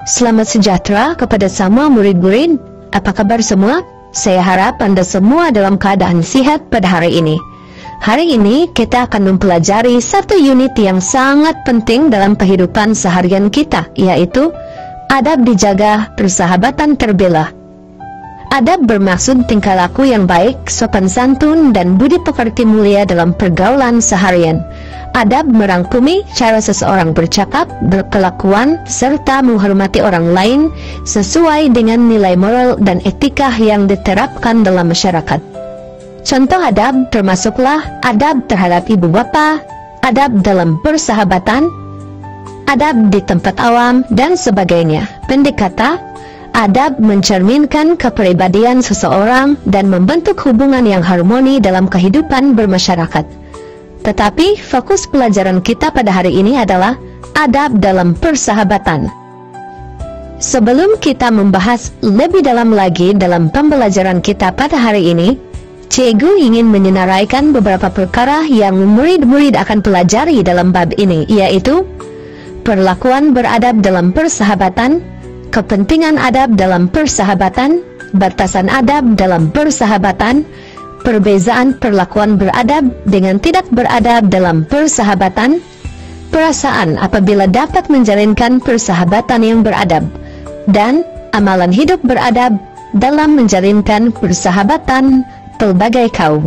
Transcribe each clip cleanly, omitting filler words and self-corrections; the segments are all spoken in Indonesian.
Selamat sejahtera kepada semua murid-murid. Apa kabar semua? Saya harap Anda semua dalam keadaan sehat pada hari ini. Hari ini kita akan mempelajari satu unit yang sangat penting dalam kehidupan seharian kita, yaitu adab dijaga, persahabatan terbela. Adab bermaksud tingkah laku yang baik, sopan santun, dan budi pekerti mulia dalam pergaulan seharian. Adab merangkumi cara seseorang bercakap, berkelakuan, serta menghormati orang lain sesuai dengan nilai moral dan etika yang diterapkan dalam masyarakat. Contoh adab termasuklah adab terhadap ibu bapa, adab dalam persahabatan, adab di tempat awam, dan sebagainya. Pendek kata, adab mencerminkan kepribadian seseorang dan membentuk hubungan yang harmoni dalam kehidupan bermasyarakat. Tetapi fokus pelajaran kita pada hari ini adalah adab dalam persahabatan. Sebelum kita membahas lebih dalam lagi dalam pembelajaran kita pada hari ini, Cikgu ingin menyenaraikan beberapa perkara yang murid-murid akan pelajari dalam bab ini, yaitu perlakuan beradab dalam persahabatan, kepentingan adab dalam persahabatan, batasan adab dalam persahabatan, perbezaan perlakuan beradab dengan tidak beradab dalam persahabatan, perasaan apabila dapat menjalinkan persahabatan yang beradab, dan amalan hidup beradab dalam menjalinkan persahabatan pelbagai kaum.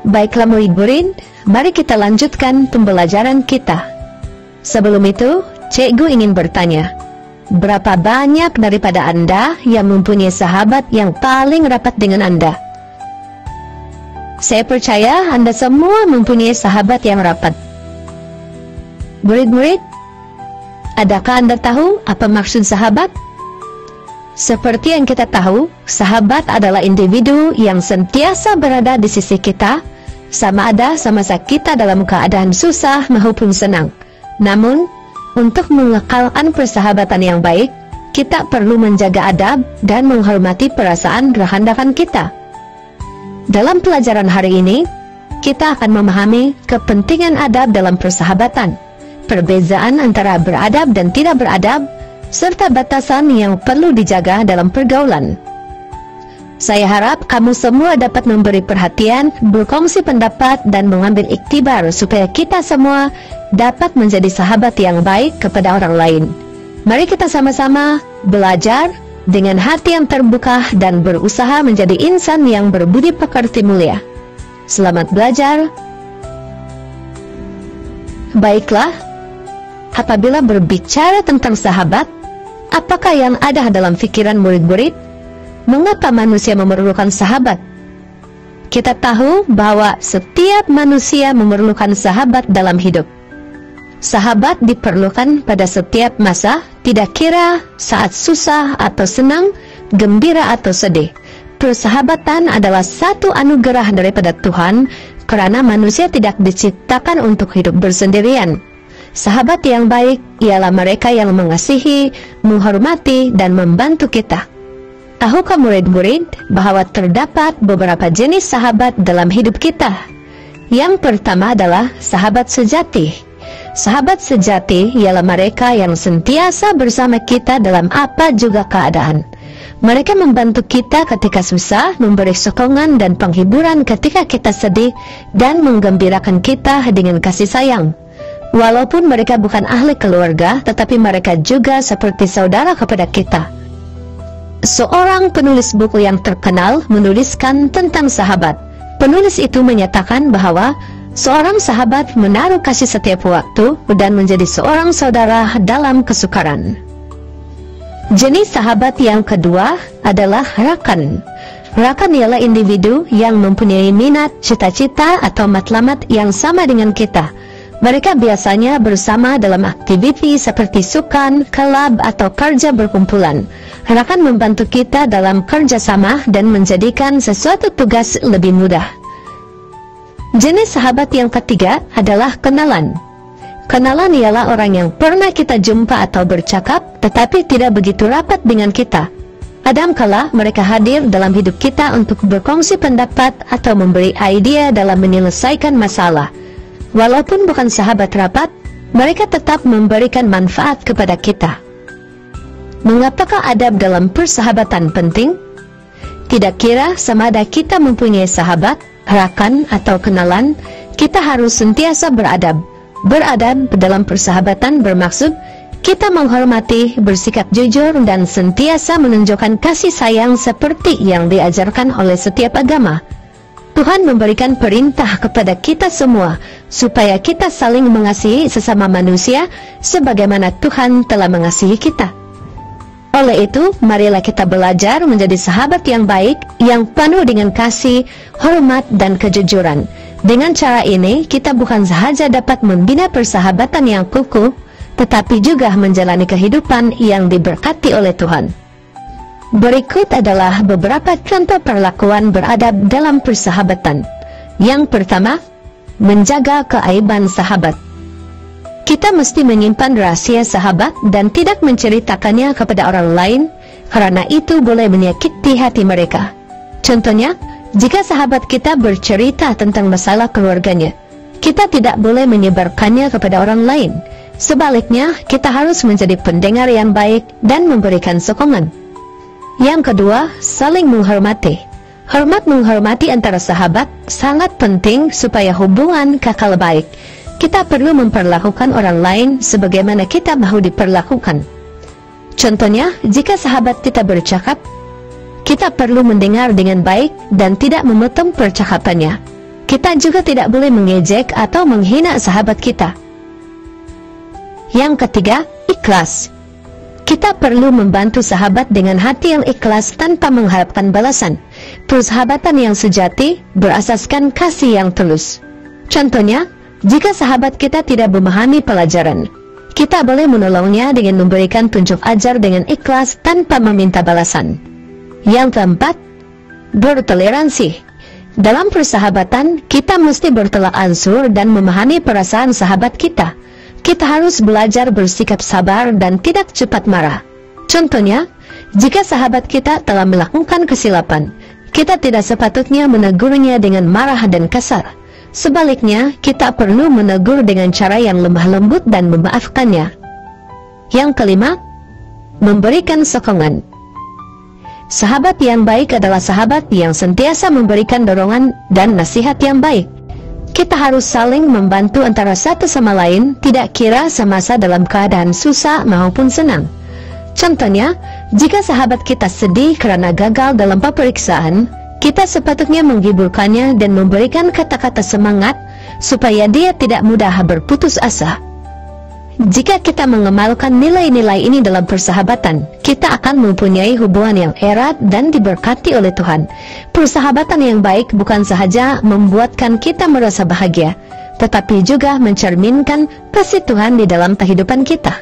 Baiklah murid-murid, mari kita lanjutkan pembelajaran kita. Sebelum itu, Cikgu ingin bertanya, berapa banyak daripada Anda yang mempunyai sahabat yang paling rapat dengan Anda? Saya percaya Anda semua mempunyai sahabat yang rapat. Murid-murid, adakah Anda tahu apa maksud sahabat? Seperti yang kita tahu, sahabat adalah individu yang sentiasa berada di sisi kita, sama ada semasa kita dalam keadaan susah maupun senang. Namun, untuk mengekalkan persahabatan yang baik, kita perlu menjaga adab dan menghormati perasaan rekan-rekan kita. Dalam pelajaran hari ini, kita akan memahami kepentingan adab dalam persahabatan, perbezaan antara beradab dan tidak beradab, serta batasan yang perlu dijaga dalam pergaulan. Saya harap kamu semua dapat memberi perhatian, berkongsi pendapat, dan mengambil iktibar supaya kita semua dapat menjadi sahabat yang baik kepada orang lain. Mari kita sama-sama belajar dengan hati yang terbuka dan berusaha menjadi insan yang berbudi pekerti mulia. Selamat belajar. Baiklah, apabila berbicara tentang sahabat, apakah yang ada dalam pikiran murid-murid? Mengapa manusia memerlukan sahabat? Kita tahu bahwa setiap manusia memerlukan sahabat dalam hidup. Sahabat diperlukan pada setiap masa, tidak kira saat susah atau senang, gembira atau sedih. Persahabatan adalah satu anugerah daripada Tuhan, karena manusia tidak diciptakan untuk hidup bersendirian. Sahabat yang baik ialah mereka yang mengasihi, menghormati, dan membantu kita. Tahukah murid-murid bahwa terdapat beberapa jenis sahabat dalam hidup kita? Yang pertama adalah sahabat sejati. Sahabat sejati ialah mereka yang sentiasa bersama kita dalam apa juga keadaan. Mereka membantu kita ketika susah, memberi sokongan dan penghiburan ketika kita sedih, dan menggembirakan kita dengan kasih sayang. Walaupun mereka bukan ahli keluarga, tetapi mereka juga seperti saudara kepada kita. Seorang penulis buku yang terkenal menuliskan tentang sahabat. Penulis itu menyatakan bahwa seorang sahabat menaruh kasih setiap waktu dan menjadi seorang saudara dalam kesukaran. Jenis sahabat yang kedua adalah rakan. Rakan ialah individu yang mempunyai minat, cita-cita, atau matlamat yang sama dengan kita. Mereka biasanya bersama dalam aktiviti seperti sukan, kelab, atau kerja berkumpulan. Rakan membantu kita dalam kerjasama dan menjadikan sesuatu tugas lebih mudah. Jenis sahabat yang ketiga adalah kenalan. Kenalan ialah orang yang pernah kita jumpa atau bercakap, tetapi tidak begitu rapat dengan kita. Kadangkala mereka hadir dalam hidup kita untuk berkongsi pendapat atau memberi ide dalam menyelesaikan masalah. Walaupun bukan sahabat rapat, mereka tetap memberikan manfaat kepada kita. Mengapakah adab dalam persahabatan penting? Tidak kira sama ada kita mempunyai sahabat, rakan, atau kenalan, kita harus sentiasa beradab. Beradab dalam persahabatan bermaksud kita menghormati, bersikap jujur, dan sentiasa menunjukkan kasih sayang seperti yang diajarkan oleh setiap agama. Tuhan memberikan perintah kepada kita semua supaya kita saling mengasihi sesama manusia sebagaimana Tuhan telah mengasihi kita. Oleh itu, marilah kita belajar menjadi sahabat yang baik, yang penuh dengan kasih, hormat, dan kejujuran. Dengan cara ini, kita bukan sahaja dapat membina persahabatan yang kukuh, tetapi juga menjalani kehidupan yang diberkati oleh Tuhan. Berikut adalah beberapa contoh perlakuan beradab dalam persahabatan. Yang pertama, menjaga keaiban sahabat. Kita mesti menyimpan rahasia sahabat dan tidak menceritakannya kepada orang lain, karena itu boleh menyakiti hati mereka. Contohnya, jika sahabat kita bercerita tentang masalah keluarganya, kita tidak boleh menyebarkannya kepada orang lain. Sebaliknya, kita harus menjadi pendengar yang baik dan memberikan sokongan. Yang kedua, saling menghormati. Hormat menghormati antara sahabat sangat penting supaya hubungan kekal baik. Kita perlu memperlakukan orang lain sebagaimana kita mau diperlakukan. Contohnya, jika sahabat kita bercakap, kita perlu mendengar dengan baik dan tidak memotong percakapannya. Kita juga tidak boleh mengejek atau menghina sahabat kita. Yang ketiga, ikhlas. Kita perlu membantu sahabat dengan hati yang ikhlas tanpa mengharapkan balasan. Persahabatan yang sejati berasaskan kasih yang tulus. Contohnya, jika sahabat kita tidak memahami pelajaran, kita boleh menolongnya dengan memberikan tunjuk ajar dengan ikhlas tanpa meminta balasan. Yang keempat, bertoleransi. Dalam persahabatan, kita mesti bertolak ansur dan memahami perasaan sahabat kita. Kita harus belajar bersikap sabar dan tidak cepat marah. Contohnya, jika sahabat kita telah melakukan kesilapan, kita tidak sepatutnya menegurnya dengan marah dan kasar. Sebaliknya, kita perlu menegur dengan cara yang lemah lembut dan memaafkannya. Yang kelima, memberikan sokongan. Sahabat yang baik adalah sahabat yang sentiasa memberikan dorongan dan nasihat yang baik. Kita harus saling membantu antara satu sama lain, tidak kira semasa dalam keadaan susah maupun senang. Contohnya, jika sahabat kita sedih karena gagal dalam pemeriksaan, kita sepatutnya menghiburkannya dan memberikan kata-kata semangat supaya dia tidak mudah berputus asa. Jika kita mengamalkan nilai-nilai ini dalam persahabatan, kita akan mempunyai hubungan yang erat dan diberkati oleh Tuhan. Persahabatan yang baik bukan sahaja membuatkan kita merasa bahagia, tetapi juga mencerminkan kasih Tuhan di dalam kehidupan kita.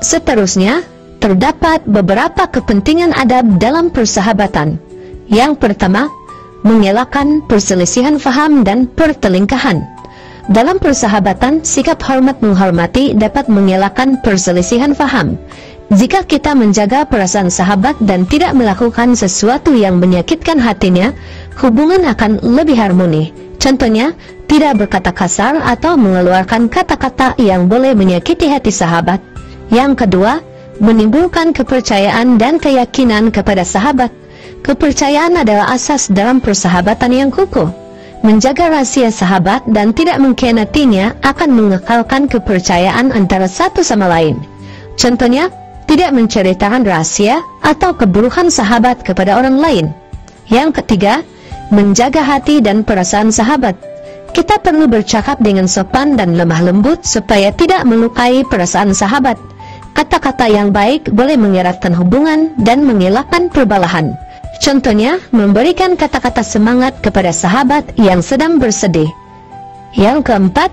Seterusnya, terdapat beberapa kepentingan adab dalam persahabatan. Yang pertama, mengelakkan perselisihan faham dan pertelingkahan. Dalam persahabatan, sikap hormat menghormati dapat mengelakkan perselisihan faham. Jika kita menjaga perasaan sahabat dan tidak melakukan sesuatu yang menyakitkan hatinya, hubungan akan lebih harmoni. Contohnya, tidak berkata kasar atau mengeluarkan kata-kata yang boleh menyakiti hati sahabat. Yang kedua, menimbulkan kepercayaan dan keyakinan kepada sahabat. Kepercayaan adalah asas dalam persahabatan yang kukuh. Menjaga rahasia sahabat dan tidak mengkhianatinya akan mengekalkan kepercayaan antara satu sama lain. Contohnya, tidak menceritakan rahasia atau keburukan sahabat kepada orang lain. Yang ketiga, menjaga hati dan perasaan sahabat. Kita perlu bercakap dengan sopan dan lemah lembut supaya tidak melukai perasaan sahabat. Kata-kata yang baik boleh mengeratkan hubungan dan mengelakkan perbalahan. Contohnya, memberikan kata-kata semangat kepada sahabat yang sedang bersedih. Yang keempat,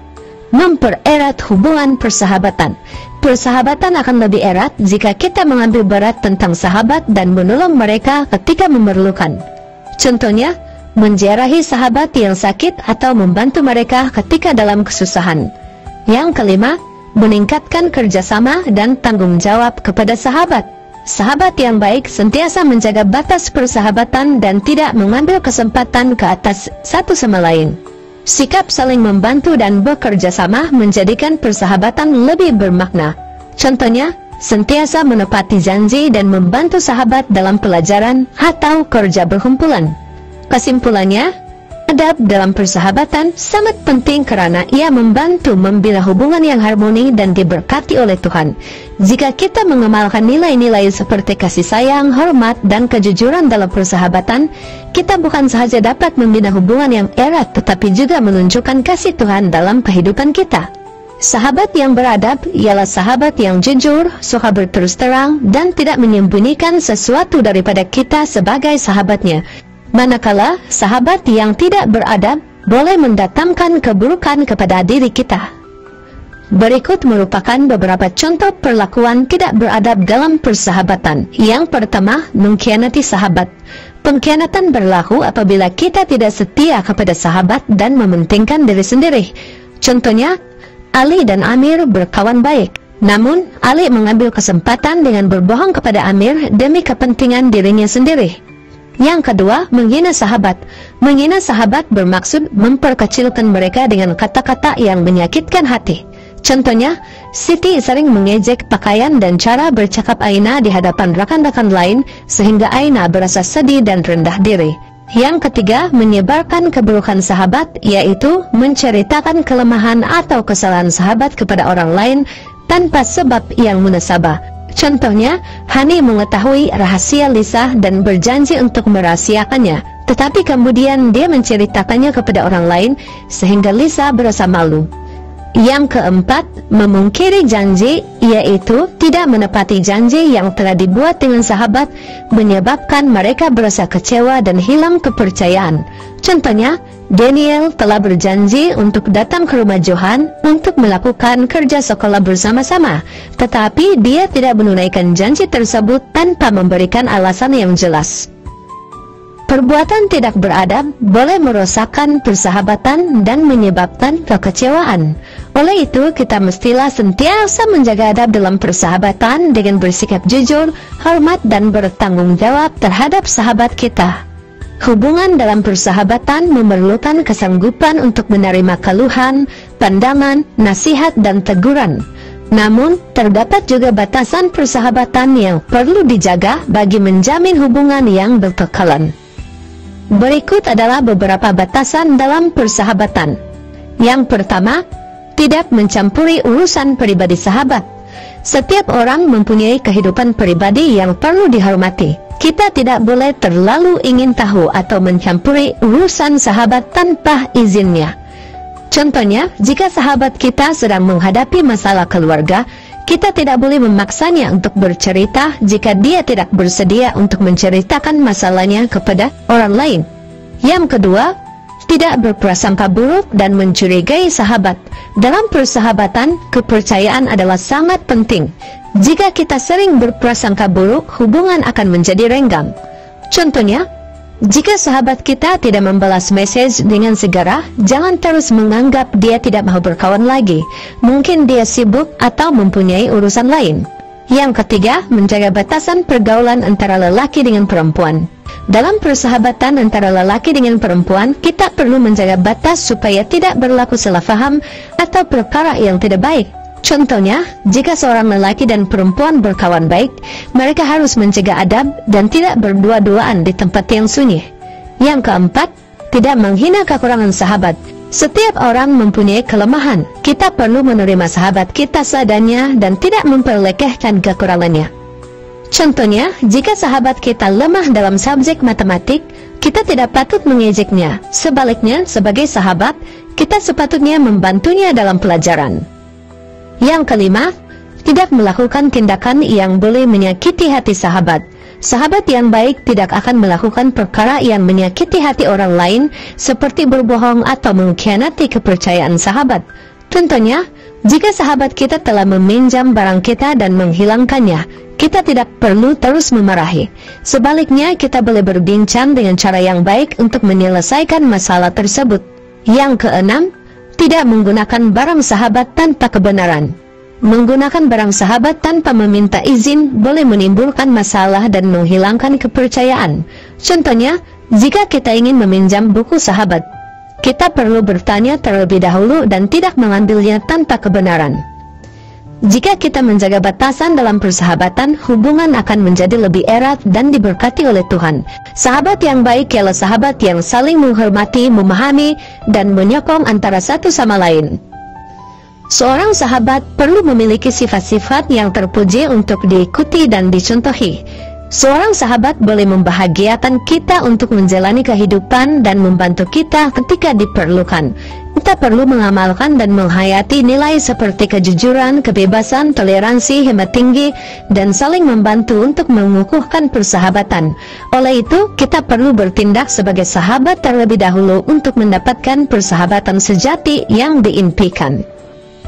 mempererat hubungan persahabatan. Persahabatan akan lebih erat jika kita mengambil berat tentang sahabat dan menolong mereka ketika memerlukan. Contohnya, menziarahi sahabat yang sakit atau membantu mereka ketika dalam kesusahan. Yang kelima, meningkatkan kerjasama dan tanggung jawab kepada sahabat. Sahabat yang baik sentiasa menjaga batas persahabatan dan tidak mengambil kesempatan ke atas satu sama lain. Sikap saling membantu dan bekerja sama menjadikan persahabatan lebih bermakna. Contohnya, sentiasa menepati janji dan membantu sahabat dalam pelajaran atau kerja berkumpulan. Kesimpulannya, adab dalam persahabatan sangat penting karena ia membantu membina hubungan yang harmoni dan diberkati oleh Tuhan. Jika kita mengamalkan nilai-nilai seperti kasih sayang, hormat, dan kejujuran dalam persahabatan, kita bukan sahaja dapat membina hubungan yang erat, tetapi juga menunjukkan kasih Tuhan dalam kehidupan kita. Sahabat yang beradab ialah sahabat yang jujur, suka berterus terang, dan tidak menyembunyikan sesuatu daripada kita sebagai sahabatnya. Manakala sahabat yang tidak beradab boleh mendatangkan keburukan kepada diri kita. Berikut merupakan beberapa contoh perlakuan tidak beradab dalam persahabatan. Yang pertama, mengkhianati sahabat. Pengkhianatan berlaku apabila kita tidak setia kepada sahabat dan mementingkan diri sendiri. Contohnya, Ali dan Amir berkawan baik. Namun, Ali mengambil kesempatan dengan berbohong kepada Amir demi kepentingan dirinya sendiri. Yang kedua, menghina sahabat. Menghina sahabat bermaksud memperkecilkan mereka dengan kata-kata yang menyakitkan hati. Contohnya, Siti sering mengejek pakaian dan cara bercakap Aina di hadapan rekan-rekan lain sehingga Aina berasa sedih dan rendah diri. Yang ketiga, menyebarkan keburukan sahabat, yaitu menceritakan kelemahan atau kesalahan sahabat kepada orang lain tanpa sebab yang munasabah. Contohnya, Hani mengetahui rahasia Lisa dan berjanji untuk merahasiakannya, tetapi kemudian dia menceritakannya kepada orang lain sehingga Lisa berasa malu. Yang keempat, memungkiri janji, yaitu tidak menepati janji yang telah dibuat dengan sahabat, menyebabkan mereka berasa kecewa dan hilang kepercayaan. Contohnya, Daniel telah berjanji untuk datang ke rumah Johan untuk melakukan kerja sekolah bersama-sama, tetapi dia tidak menunaikan janji tersebut tanpa memberikan alasan yang jelas. Perbuatan tidak beradab boleh merosakkan persahabatan dan menyebabkan kekecewaan. Oleh itu, kita mestilah sentiasa menjaga adab dalam persahabatan dengan bersikap jujur, hormat, dan bertanggung jawab terhadap sahabat kita. Hubungan dalam persahabatan memerlukan kesanggupan untuk menerima keluhan, pandangan, nasihat, dan teguran. Namun, terdapat juga batasan persahabatan yang perlu dijaga bagi menjamin hubungan yang berkekalan. Berikut adalah beberapa batasan dalam persahabatan. Yang pertama, tidak mencampuri urusan pribadi sahabat. Setiap orang mempunyai kehidupan pribadi yang perlu dihormati. Kita tidak boleh terlalu ingin tahu atau mencampuri urusan sahabat tanpa izinnya. Contohnya, jika sahabat kita sedang menghadapi masalah keluarga, kita tidak boleh memaksanya untuk bercerita jika dia tidak bersedia untuk menceritakan masalahnya kepada orang lain. Yang kedua, tidak berprasangka buruk dan mencurigai sahabat. Dalam persahabatan, kepercayaan adalah sangat penting. Jika kita sering berprasangka buruk, hubungan akan menjadi renggang. Contohnya, jika sahabat kita tidak membalas message dengan segera, jangan terus menganggap dia tidak mau berkawan lagi. Mungkin dia sibuk atau mempunyai urusan lain. Yang ketiga, menjaga batasan pergaulan antara lelaki dengan perempuan. Dalam persahabatan antara lelaki dengan perempuan, kita perlu menjaga batas supaya tidak berlaku salah faham atau perkara yang tidak baik. Contohnya, jika seorang lelaki dan perempuan berkawan baik, mereka harus menjaga adab dan tidak berdua-duaan di tempat yang sunyi. Yang keempat, tidak menghina kekurangan sahabat. Setiap orang mempunyai kelemahan. Kita perlu menerima sahabat kita seadanya dan tidak memperlekehkan kekurangannya. Contohnya, jika sahabat kita lemah dalam subjek matematik, kita tidak patut mengejeknya. Sebaliknya, sebagai sahabat, kita sepatutnya membantunya dalam pelajaran. Yang kelima, tidak melakukan tindakan yang boleh menyakiti hati sahabat. Sahabat yang baik tidak akan melakukan perkara yang menyakiti hati orang lain, seperti berbohong atau mengkhianati kepercayaan sahabat. Contohnya, jika sahabat kita telah meminjam barang kita dan menghilangkannya, kita tidak perlu terus memarahi. Sebaliknya, kita boleh berbincang dengan cara yang baik untuk menyelesaikan masalah tersebut. Yang keenam, tidak menggunakan barang sahabat tanpa kebenaran. Menggunakan barang sahabat tanpa meminta izin boleh menimbulkan masalah dan menghilangkan kepercayaan. Contohnya, jika kita ingin meminjam buku sahabat, kita perlu bertanya terlebih dahulu dan tidak mengambilnya tanpa kebenaran. Jika kita menjaga batasan dalam persahabatan, hubungan akan menjadi lebih erat dan diberkati oleh Tuhan. Sahabat yang baik ialah sahabat yang saling menghormati, memahami, dan menyokong antara satu sama lain. Seorang sahabat perlu memiliki sifat-sifat yang terpuji untuk diikuti dan dicontohi. Seorang sahabat boleh membahagiakan kita untuk menjalani kehidupan dan membantu kita ketika diperlukan. Kita perlu mengamalkan dan menghayati nilai seperti kejujuran, kebebasan, toleransi, hemat tinggi, dan saling membantu untuk mengukuhkan persahabatan. Oleh itu, kita perlu bertindak sebagai sahabat terlebih dahulu untuk mendapatkan persahabatan sejati yang diimpikan.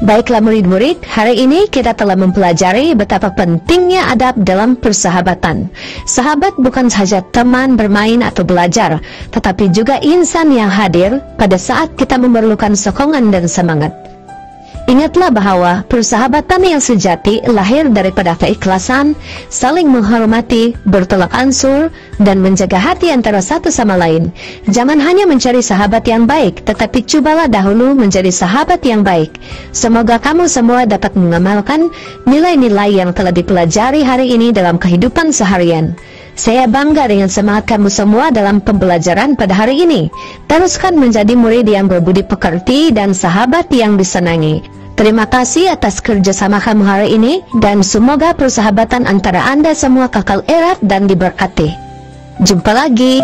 Baiklah murid-murid, hari ini kita telah mempelajari betapa pentingnya adab dalam persahabatan. Sahabat bukan saja teman bermain atau belajar, tetapi juga insan yang hadir pada saat kita memerlukan sokongan dan semangat. Ingatlah bahwa persahabatan yang sejati lahir daripada keikhlasan, saling menghormati, bertolak ansur, dan menjaga hati antara satu sama lain. Jangan hanya mencari sahabat yang baik, tetapi cobalah dahulu menjadi sahabat yang baik. Semoga kamu semua dapat mengamalkan nilai-nilai yang telah dipelajari hari ini dalam kehidupan seharian. Saya bangga dengan semangat kamu semua dalam pembelajaran pada hari ini. Teruskan menjadi murid yang berbudi pekerti dan sahabat yang disenangi. Terima kasih atas kerjasama kamu hari ini, dan semoga persahabatan antara Anda semua kekal erat dan diberkati. Jumpa lagi.